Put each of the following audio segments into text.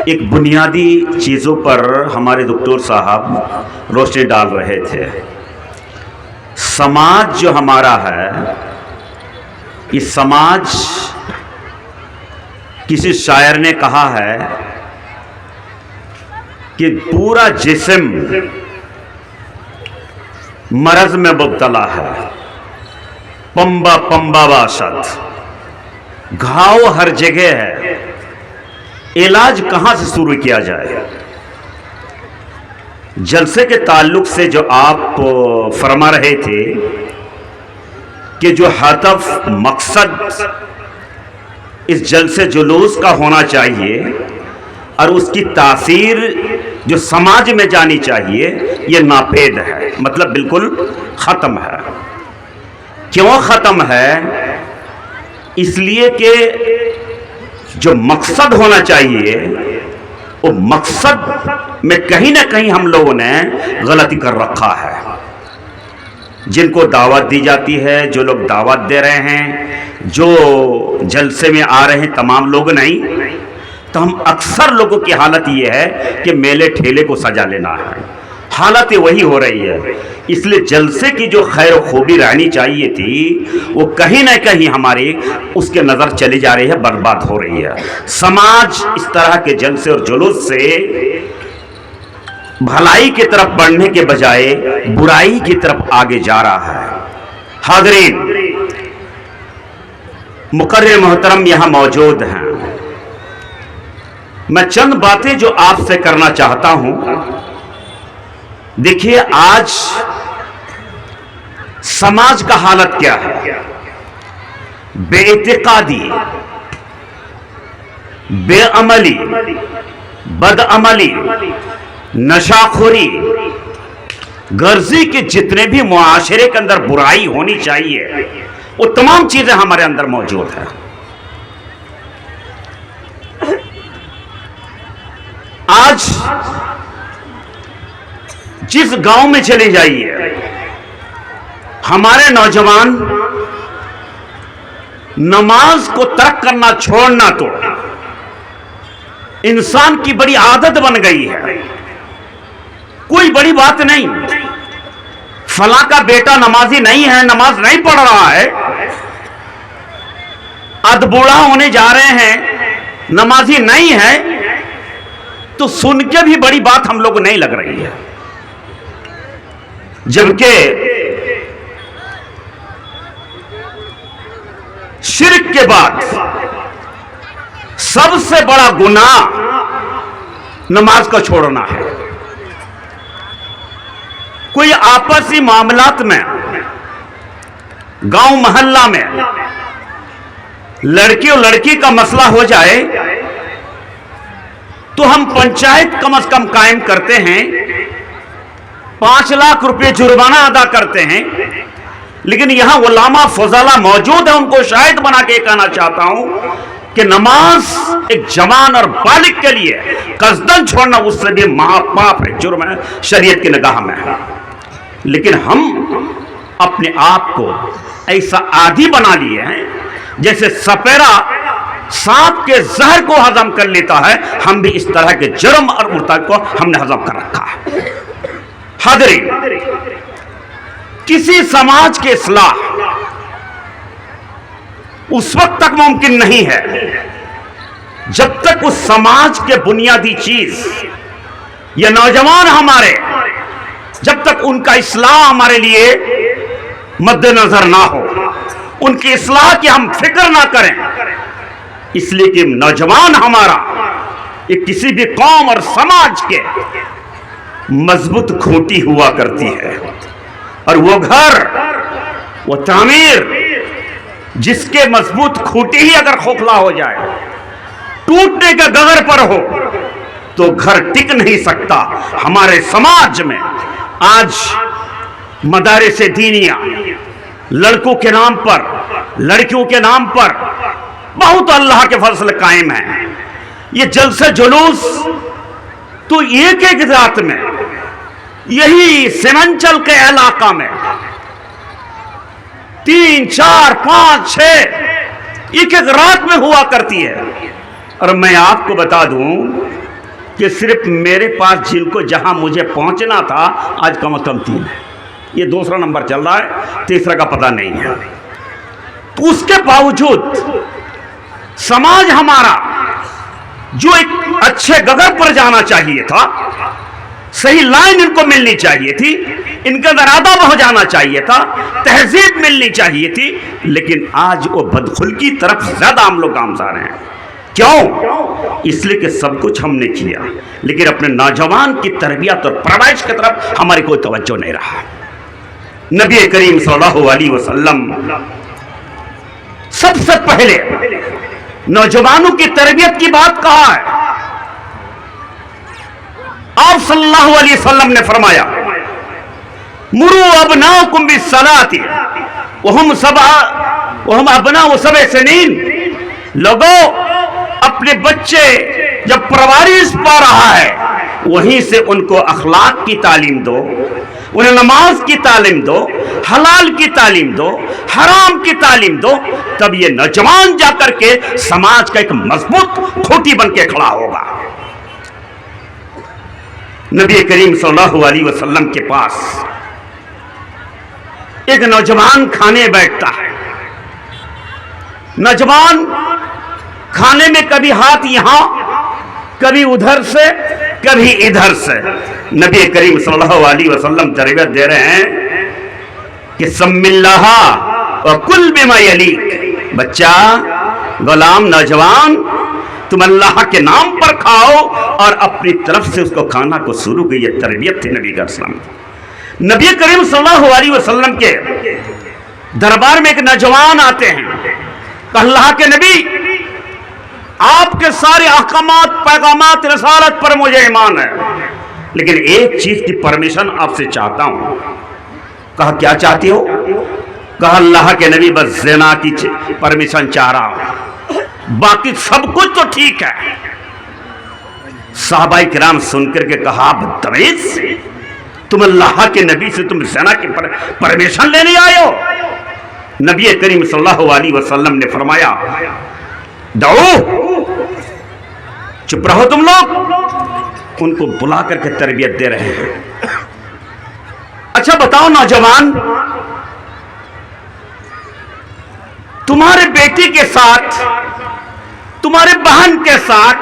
एक बुनियादी चीज़ों पर हमारे डॉक्टर साहब रोशनी डाल रहे थे। समाज जो हमारा है, इस समाज, किसी शायर ने कहा है कि पूरा जिस्म मरज में मुब्तला है, पंबा पंबा बाशत, घाव हर जगह है, इलाज कहां से शुरू किया जाए। जलसे के ताल्लुक से जो आप फरमा रहे थे कि जो हदफ मकसद इस जलसे जुलूस का होना चाहिए और उसकी तासीर जो समाज में जानी चाहिए, ये नापेद है, मतलब बिल्कुल ख़त्म है। क्यों ख़त्म है? इसलिए कि जो मकसद होना चाहिए, वो मकसद में कहीं ना कहीं हम लोगों ने गलती कर रखा है। जिनको दावत दी जाती है, जो लोग दावत दे रहे हैं, जो जलसे में आ रहे हैं, तमाम लोग नहीं, तो हम अक्सर लोगों की हालत ये है कि मेले ठेले को सजा लेना है। हालत वही हो रही है। इसलिए जलसे की जो खैर खूबी रहनी चाहिए थी, वो कहीं ना कहीं हमारी उसके नज़र चली जा रही है, बर्बाद हो रही है। समाज इस तरह के जलसे और जुलूस से भलाई की तरफ बढ़ने के बजाय बुराई की तरफ आगे जा रहा है। हाज़रीन, मुकर्रर मोहतरम यहाँ मौजूद हैं। मैं चंद बातें जो आपसे करना चाहता हूं। देखिए, आज समाज का हालत क्या है। बेइतिकादी, बेअमली, बदअमली, नशाखोरी, गर्जी के जितने भी मुआशरे के अंदर बुराई होनी चाहिए, वो तमाम चीजें हमारे अंदर मौजूद है। आज जिस गांव में चले जाइए, हमारे नौजवान नमाज को तर्क करना, छोड़ना तो इंसान की बड़ी आदत बन गई है। कोई बड़ी बात नहीं, फला का बेटा नमाजी नहीं है, नमाज नहीं पढ़ रहा है, अधबूढ़ा होने जा रहे हैं, नमाजी नहीं है, तो सुन के भी बड़ी बात हम लोग नहीं लग रही है। जबकि शिर्क के बाद सबसे बड़ा गुनाह नमाज को छोड़ना है। कोई आपसी मामलात में, गांव मोहल्ला में लड़की और लड़की का मसला हो जाए तो हम पंचायत कम से कम कायम करते हैं, 5 लाख रुपए जुर्माना अदा करते हैं। लेकिन यहां उलामा फज़ला मौजूद है, उनको शाहिद बना के कहना चाहता हूं कि नमाज एक जवान और बालिग के लिए कसदन छोड़ना उससे भी महापाप है, जुर्म है शरीयत की निगाह में है। लेकिन हम अपने आप को ऐसा आदी बना लिए हैं, जैसे सपेरा सांप के जहर को हजम कर लेता है, हम भी इस तरह के जुर्म और मुर्तकब को हमने हजम कर रखा है। हाज़रीन, किसी समाज के इस्लाह उस वक्त तक मुमकिन नहीं है जब तक उस समाज के बुनियादी चीज, ये नौजवान हमारे, जब तक उनका इस्लाह हमारे लिए मद्देनजर ना हो, उनकी इस्लाह की हम फिक्र ना करें। इसलिए कि नौजवान हमारा ये किसी भी कौम और समाज के मजबूत खूंटी हुआ करती है, और वो घर, वो तामीर जिसके मजबूत खूंटी ही अगर खोखला हो जाए, टूटने के गगर पर हो, तो घर टिक नहीं सकता। हमारे समाज में आज मदारिस दीनिया लड़कों के नाम पर, लड़कियों के नाम पर बहुत अल्लाह के फजल कायम है। ये जलसे जुलूस तो एक एक रात में, यही सीमांचल के इलाका में 3, 4, 5, 6 एक एक रात में हुआ करती है। और मैं आपको बता दूं कि सिर्फ मेरे पास जिनको जहां मुझे पहुंचना था आज कम से कम 3 है। ये दूसरा नंबर चल रहा है, तीसरा का पता नहीं है। उसके बावजूद समाज हमारा जो एक अच्छे गगर पर जाना चाहिए था, सही लाइन इनको मिलनी चाहिए थी, इनका इरादा हो जाना चाहिए था, तहजीब मिलनी चाहिए थी, लेकिन आज वो बदखुल की तरफ ज्यादा हम लोग गामजार हैं। क्यों? इसलिए कि सब कुछ हमने किया, लेकिन अपने नौजवान की तरबियत और परवरिश की तरफ हमारी कोई तवज्जो नहीं रहा। नबी करीम सल्लल्लाहु अलैहि वसल्लम सबसे पहले नौजवानों की तरबियत की बात कहा है। आप सल्लल्लाहु अलैहि वसल्लम ने फरमाया, मुरू अबनाकुम बिस्सलाति वहुम अबनाउ सबअ सनीन। लोगों, अपने बच्चे जब परवरिश पा रहा है वहीं से उनको अखलाक की तालीम दो, उन्हें नमाज की तालीम दो, हलाल की तालीम दो, हराम की तालीम दो, तब ये नौजवान जाकर के समाज का एक मजबूत खूंटी बन के खड़ा होगा। नबी करीम सल्लल्लाहु अलैहि वसल्लम के पास एक नौजवान खाने बैठता है। नौजवान खाने में कभी हाथ यहां, कभी उधर से, कभी इधर से। नबी करीम सल्लल्लाहु अलैहि वसल्लम तरबियत दे रहे हैं कि सम्मिल्लाह व कुल बिमा यलीक। बच्चा, गुलाम, नौजवान, तुम अल्लाह के नाम पर खाओ और अपनी तरफ से उसको खाना को शुरू की। ये तरबियत थी नबी का इस्लाम। नबी करीम सल्लल्लाहु अलैहि वसल्लम के दरबार में एक नौजवान आते हैं। अल्लाह के नबी, आपके सारे अहकामात, पैगामात, रसालत पर मुझे ईमान है, लेकिन एक चीज की परमिशन आपसे चाहता हूं। कहा, क्या चाहती हो? कहा, अल्लाह के नबी, बस ज़िना की परमिशन चाह रहा हूं, बाकी सब कुछ तो ठीक है। साहबाई किराम सुनकर के कहा, बदतमीज, तुम अल्लाह के नबी से तुम ज़िना की परमिशन लेने आए हो? नबी करीम सल्लल्लाहु अलैहि वसल्लम ने फरमाया, दो, चुप रहो तुम लोग। उनको बुला करके तरबियत दे रहे हैं। अच्छा बताओ नौजवान, तुम्हारे बेटी के साथ, तुम्हारे बहन के साथ,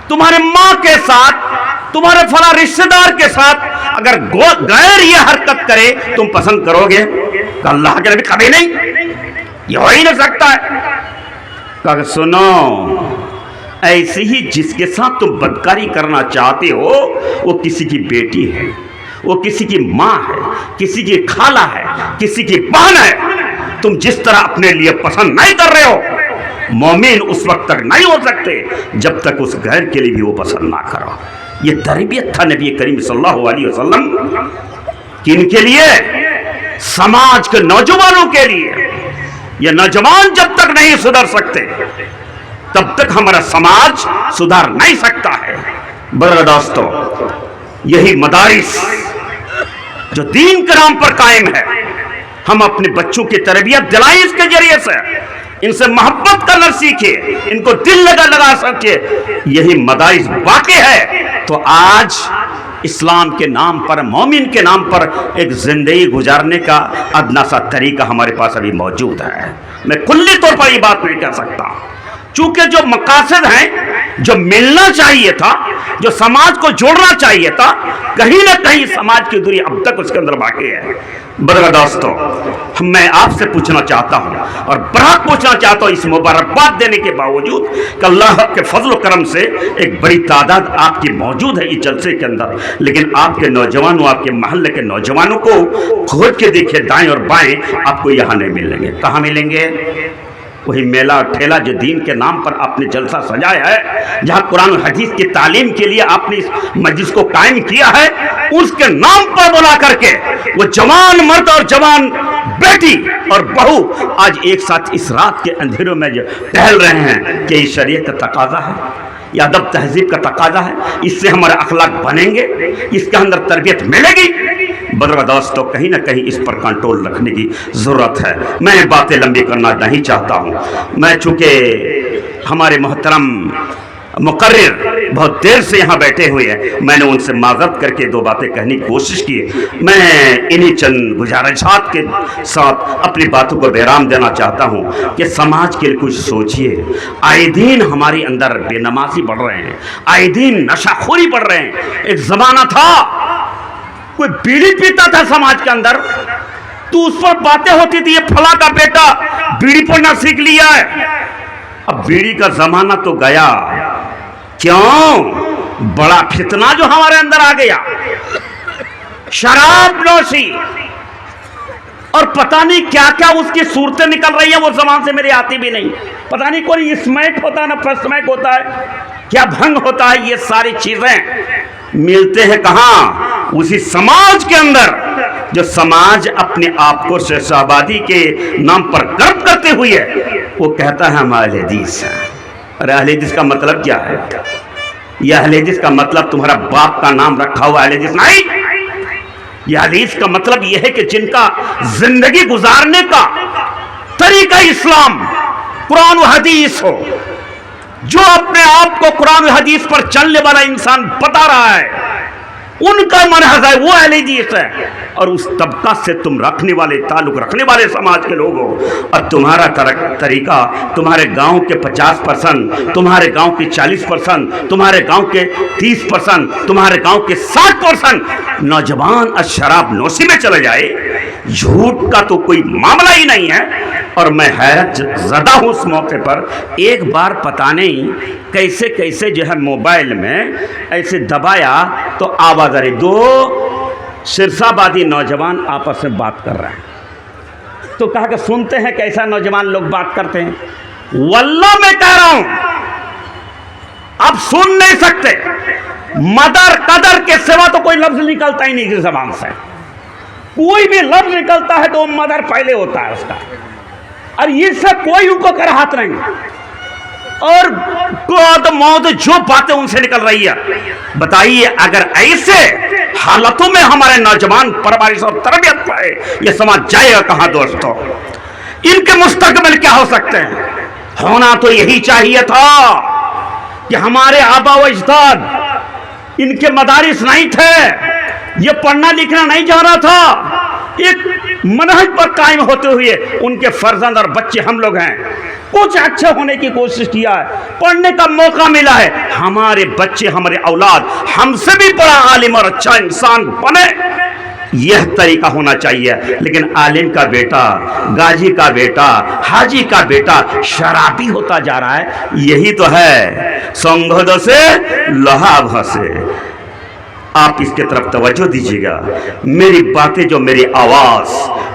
तुम्हारे मां के साथ, तुम्हारे फला रिश्तेदार के साथ अगर गैर ये हरकत करे तुम पसंद करोगे? अल्लाह के नबी, कभी नहीं, ये हो ही नहीं सकता है। कहा, सुनो, ऐसे ही जिसके साथ तुम बदकारी करना चाहते हो वो किसी की बेटी है, वो किसी की माँ है, किसी की खाला है, किसी की बहन है। तुम जिस तरह अपने लिए पसंद नहीं कर रहे हो, मोमिन उस वक्त तक नहीं हो सकते जब तक उस गैर के लिए भी वो पसंद ना करो। ये तरबियत था नबी करीम सल्लल्लाहु अलैहि वसल्लम। किनके लिए? समाज के नौजवानों के लिए। ये नौजवान जब तक नहीं सुधर सकते तब तक हमारा समाज सुधर नहीं सकता है। बड़ा दोस्तों, यही मदारिस जो दीन के नाम पर कायम है, हम अपने बच्चों की तरबियत दिलाएं इसके जरिए से, इनसे मोहब्बत करना सीखे, इनको दिल लगा सके। यही मदारिस बाकी है तो आज इस्लाम के नाम पर, मोमिन के नाम पर एक जिंदगी गुजारने का अदना सा तरीका हमारे पास अभी मौजूद है। मैं कुल्ली तौर पर ये बात नहीं कह सकता, चूंकि जो मकासद हैं, जो मिलना चाहिए था, जो समाज को जोड़ना चाहिए था, कहीं ना कहीं समाज की दूरी अब तक उसके अंदर बाकी है। बड़ा दोस्तों, मैं आपसे पूछना चाहता हूं और बरात पूछना चाहता हूं, इस मुबारकबाद देने के बावजूद कि अल्लाह के फजल करम से एक बड़ी तादाद आपकी मौजूद है इस जलसे के अंदर, लेकिन आपके नौजवानों, आपके मोहल्ले के नौजवानों को खोज के देखिए दाएं और बाएं, आपको यहाँ नहीं मिलेंगे। कहाँ मिलेंगे? वही मेला और ठेला जो दीन के नाम पर आपने जलसा सजाया है, जहाँ कुरान और हदीस की तालीम के लिए आपने इस मस्जिद को कायम किया है, उसके नाम पर बुला करके वो जवान मर्द और जवान बेटी और बहू आज एक साथ इस रात के अंधेरों में जो टहल रहे हैं, कि इस शरीयत का तकाजा है, यह अदब तहजीब का तकाजा है, इससे हमारे अखलाक बनेंगे, इसके अंदर तरबियत मिलेगी। बदर दोस्तों, कहीं ना कहीं इस पर कंट्रोल रखने की ज़रूरत है। मैं बातें लंबी करना नहीं चाहता हूँ। मैं चूँकि हमारे मोहतरम मुकर्रिर बहुत देर से यहाँ बैठे हुए हैं। मैंने उनसे माजरत करके दो बातें कहने की कोशिश की। मैं इन्हीं चंद गुजारिशात के साथ अपनी बातों को विराम देना चाहता हूँ कि समाज के लिए कुछ सोचिए। आए दिन हमारे अंदर बेनमाजी बढ़ रहे हैं, आए दिन नशाखोरी बढ़ रहे हैं। एक ज़माना था कोई बीड़ी पीता था समाज के अंदर तो उस पर बातें होती थी, ये फला का बेटा बीड़ी पीना सीख लिया है। अब बीड़ी का जमाना तो गया, क्यों? बड़ा फितना जो हमारे अंदर आ गया, शराब नोशी और पता नहीं क्या क्या उसकी सूरतें निकल रही है, वो जबान से मेरे आती भी नहीं। पता नहीं कोई स्मैक होता है ना फस्मैक होता है, क्या भंग होता है। ये सारी चीजें मिलते हैं कहां? उसी समाज के अंदर जो समाज अपने आप को शहबादी के नाम पर गर्व करते हुए वो कहता है हम अहले हदीस हैं। अरे अहले हदीस का मतलब क्या है? यह अहले हदीस का मतलब तुम्हारा बाप का नाम रखा हुआ अहले हदीस नहीं। यह हदीस का मतलब यह है कि जिनका जिंदगी गुजारने का तरीका इस्लाम कुरान और हदीस हो, जो अपने आप को कुरान और हदीस पर चलने वाला इंसान बता रहा है, उनका मनहज है, वो अहले हदीस है। और उस तबका से तुम रखने वाले, ताल्लुक रखने वाले समाज के लोग हो। और तुम्हारा तरीका तुम्हारे गांव के 50%, तुम्हारे गांव के 40%, तुम्हारे गांव के 30%, तुम्हारे गांव के 60% नौजवान शराब नोशी में चले जाए, झूठ का तो कोई मामला ही नहीं है। और मैं हैरत ज़दा हूँ उस मौके पर। एक बार पता नहीं कैसे कैसे जो है मोबाइल में ऐसे दबाया तो आवाज़ आ रही, दो सिरसाबादी नौजवान आपस में बात कर रहे हैं। तो कहा कि सुनते हैं कैसा नौजवान लोग बात करते हैं। वल्लाह मैं कह रहा हूं अब सुन नहीं सकते। मदर कदर के सिवा तो कोई लफ्ज निकलता ही नहीं किसी जबान से। कोई भी लफ्ज निकलता है तो मदर पहले होता है उसका, और इससे कोई उनको कर हाथ नहीं। और गोद मौत जो बातें उनसे निकल रही है, बताइए अगर ऐसे हालतों में हमारे नौजवान परवरिश और तरबियत पाए, ये समाज जाएगा कहां दोस्तों? इनके मुस्तकबिल क्या हो सकते हैं? होना तो यही चाहिए था कि हमारे आबा व अजदाद इनके मदारिस नहीं थे, ये पढ़ना लिखना नहीं जाना था। एक मनहज पर कायम होते हुए उनके फर्जंद और बच्चे हम लोग हैं, कुछ अच्छे होने की कोशिश किया है, पढ़ने का मौका मिला है। हमारे बच्चे, हमारे औलाद हमसे भी बड़ा आलिम और अच्छा इंसान बने, यह तरीका होना चाहिए। लेकिन आलिम का बेटा, गाजी का बेटा, हाजी का बेटा शराबी होता जा रहा है, यही तो है संघद से लोहा भसे। आप इसके तरफ तवज्जो दीजिएगा। मेरी बातें जो मेरी आवाज़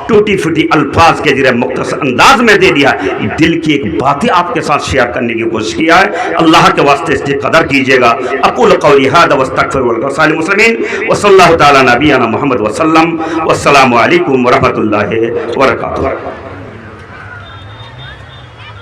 टूटी फूटी अल्फाज के जरिए मुख्तसर अंदाज में दे दिया, दिल की एक बातें आपके साथ शेयर करने की कोशिश किया है। अल्लाह के वास्ते इसकी कदर कीजिएगा। अक़ूलु क़ौली हाज़ा वस्तग़फ़िरुल्लाह लिल मुस्लिमीन व सल्लल्लाहु तआला नबियना मुहम्मद व सल्लम। वस्सलामु अलैकुम व रहमतुल्लाहि व बरकातुहू।